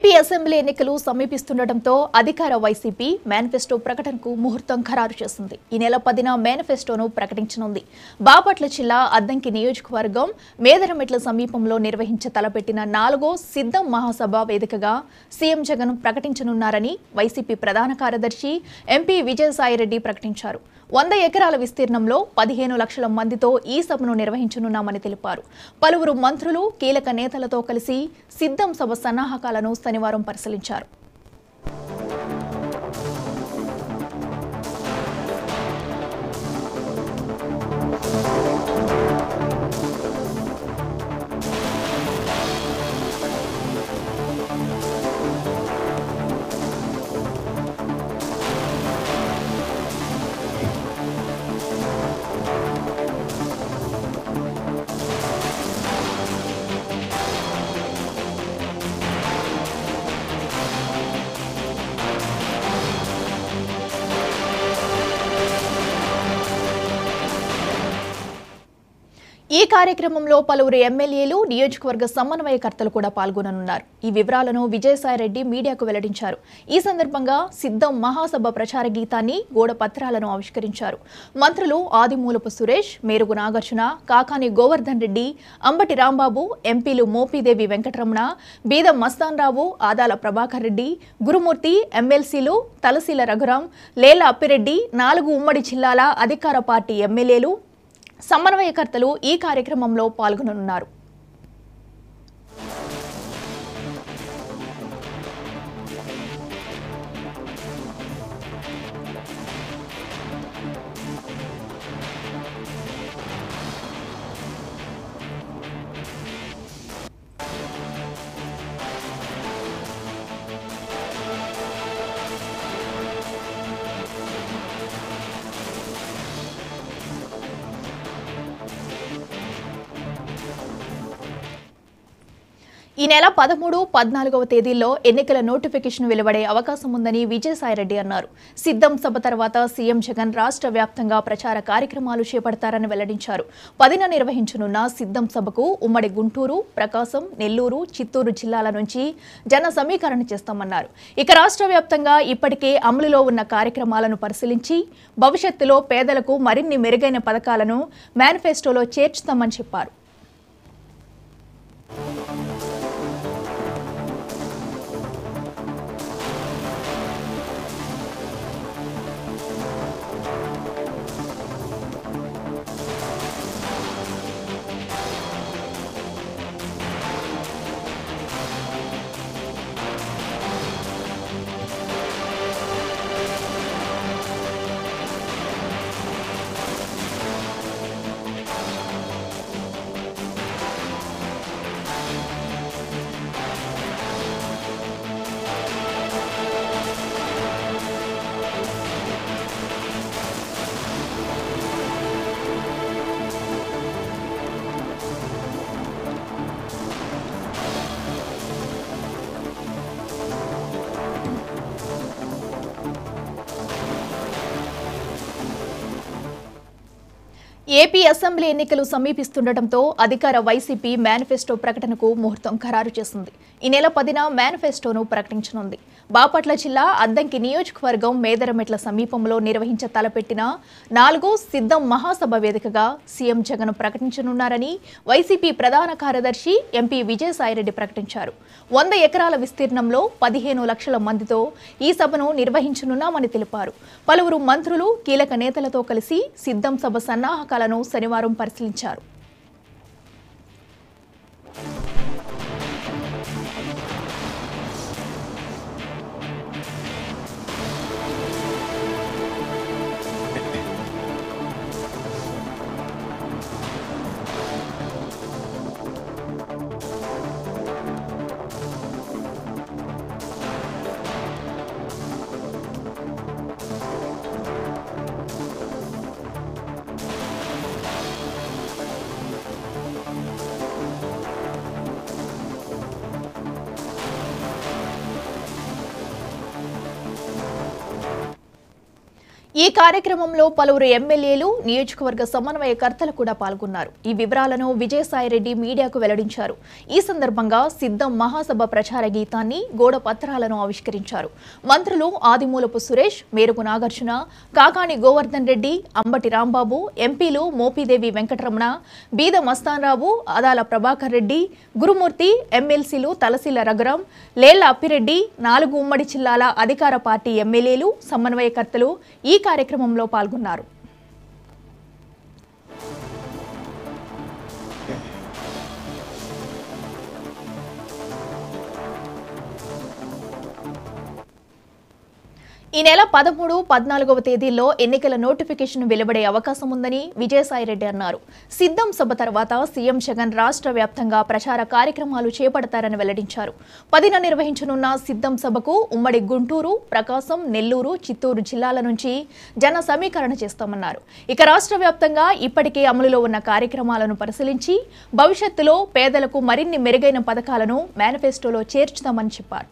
AP assembly ఎన్నికలు సమీపిస్తుండటంతో అధికార YCP manifesto ప్రకటనకు ముహూర్తం ఖరారు చేసింది. ఈ నెల 10న మేనిఫెస్టోను ప్రకటించనుంది. బాపట్ల జిల్లా అద్దంకి నియోజకవర్గం మేదరమెట్ల సమీపంలో నిర్వహించ తలపెట్టిన 4వ సిద్ధం మహాసభ వేదికగా సీఎం జగన్ ప్రకటించనున్నారని వైసీపీ ప్రధాన కార్యదర్శి ఎంపీ విజయసాయిరెడ్డి ప్రకటించారు. 100 ఎకరాల విస్తీర్ణంలో 15 లక్షల మందితో ఈ సభను నిర్వహించనున్నామని తెలిపారు. పలువురు మంత్రులు, కీలక నేతలతో కలిసి సిద్ధం సభ సన్నాహకాలను శనివారం పరిశీలించారు. ఈ కార్యక్రమంలో పలువురు ఎమ్మెల్యేలు, నియోజకవర్గ సమన్వయకర్తలు కూడా పాల్గొననున్నారు. ఈ వివరాలను విజయసాయిరెడ్డి మీడియాకు వెల్లడించారు. ఈ సందర్భంగా సిద్ధం మహాసభ ప్రచార గీతాన్ని, గోడ పత్రాలను ఆవిష్కరించారు. మంత్రులు ఆదిమూలపు సురేష్, మేరుగు నాగార్జున, కాకాని గోవర్ధన్ రెడ్డి, అంబటి రాంబాబు, ఎంపీలు మోపిదేవి వెంకటరమణ, బీదం మస్తాన్రావు, ఆదాల ప్రభాకర్ రెడ్డి, గురుమూర్తి, ఎమ్మెల్సీలు తలశీల రఘురాం, లేల అప్పిరెడ్డి, 4 ఉమ్మడి జిల్లాల అధికార పార్టీ ఎమ్మెల్యేలు, సమన్వయకర్తలు ఈ కార్యక్రమంలో పాల్గొననున్నారు. ఈ నెల 13, 14వ తేదీల్లో ఎన్నికల నోటిఫికేషన్ వెలువడే అవకాశం ఉందని విజయసాయిరెడ్డి అన్నారు. సిద్ధం సభ తర్వాత సీఎం జగన్ రాష్ట్ర వ్యాప్తంగా ప్రచార కార్యక్రమాలు చేపడతారని వెల్లడించారు. 10న నిర్వహించనున్న సిద్ధం సభకు ఉమ్మడి గుంటూరు, ప్రకాశం, నెల్లూరు, చిత్తూరు జిల్లాల నుంచి జన సమీకరణ చేస్తామన్నారు. ఇక రాష్ట్ర వ్యాప్తంగా ఇప్పటికే అమలులో ఉన్న కార్యక్రమాలను పరిశీలించి భవిష్యత్తులో పేదలకు మరిన్ని మెరుగైన పథకాలను మేనిఫెస్టోలో చేర్చుతామని చెప్పారు. ఏపీ అసెంబ్లీ ఎన్నికలు సమీపిస్తుండటంతో అధికార వైసీపీ మేనిఫెస్టో ప్రకటనకు ముహూర్తం ఖరారు చేసింది. ఈ నెల 10న మేనిఫెస్టోను ప్రకటించనుంది. బాపట్ల జిల్లా అద్దంకి నియోజకవర్గం మేదరమెట్ల సమీపంలో నిర్వహించ తలపెట్టిన 4వ సిద్ధం మహాసభ వేదికగా సీఎం జగన్ ప్రకటించనున్నారని వైసీపీ ప్రధాన కార్యదర్శి ఎంపీ విజయసాయిరెడ్డి ప్రకటించారు. 100 ఎకరాల విస్తీర్ణంలో 15 లక్షల మందితో ఈ సభను నిర్వహించనున్నామని తెలిపారు. పలువురు మంత్రులు, కీలక నేతలతో కలిసి సిద్ధం సభ సన్నాహకాలను శనివారం పరిశీలించారు. ఈ కార్యక్రమంలో పలువురు ఎమ్మెల్యేలు, నియోజకవర్గ సమన్వయకర్తలు కూడా పాల్గొన్నారు. ఈ వివరాలను విజయసాయిరెడ్డి మీడియాకు వెల్లడించారు. ఈ సందర్భంగా సిద్ధం మహాసభ ప్రచార గీతాన్ని, గోడ పత్రాలను ఆవిష్కరించారు. మంత్రులు ఆదిమూలపు సురేష్, మేరుగు నాగార్జున, కాకాణి గోవర్ధన్ రెడ్డి, అంబటి రాంబాబు, ఎంపీలు మోపిదేవి వెంకటరమణ, బీద మస్తాన్రావు, ఆదాల ప్రభాకర్ రెడ్డి, గురుమూర్తి, ఎమ్మెల్సీలు తలసిల రఘురాం, లేళ్ల అప్పిరెడ్డి, 4 ఉమ్మడి జిల్లాల అధికార పార్టీ ఎమ్మెల్యేలు, సమన్వయకర్తలు ఈ కార్యక్రమంలో పాల్గొన్నారు. ఈ నెల 13, 14వ తేదీల్లో ఎన్నికల నోటిఫికేషన్ వెలువడే అవకాశం ఉందని విజయసాయిరెడ్డి అన్నారు. సిద్ధం సభ తర్వాత సీఎం జగన్ రాష్ట్ర వ్యాప్తంగా ప్రచార కార్యక్రమాలు చేపడతారని వెల్లడించారు. 10న నిర్వహించనున్న సిద్ధం సభకు ఉమ్మడి గుంటూరు, ప్రకాశం, నెల్లూరు, చిత్తూరు జిల్లాల నుంచి జన సమీకరణ చేస్తామన్నారు. ఇక రాష్ట్ర వ్యాప్తంగా ఇప్పటికే అమలులో ఉన్న కార్యక్రమాలను పరిశీలించి భవిష్యత్తులో పేదలకు మరిన్ని మెరుగైన పథకాలను మేనిఫెస్టోలో చేర్చుతామని చెప్పారు.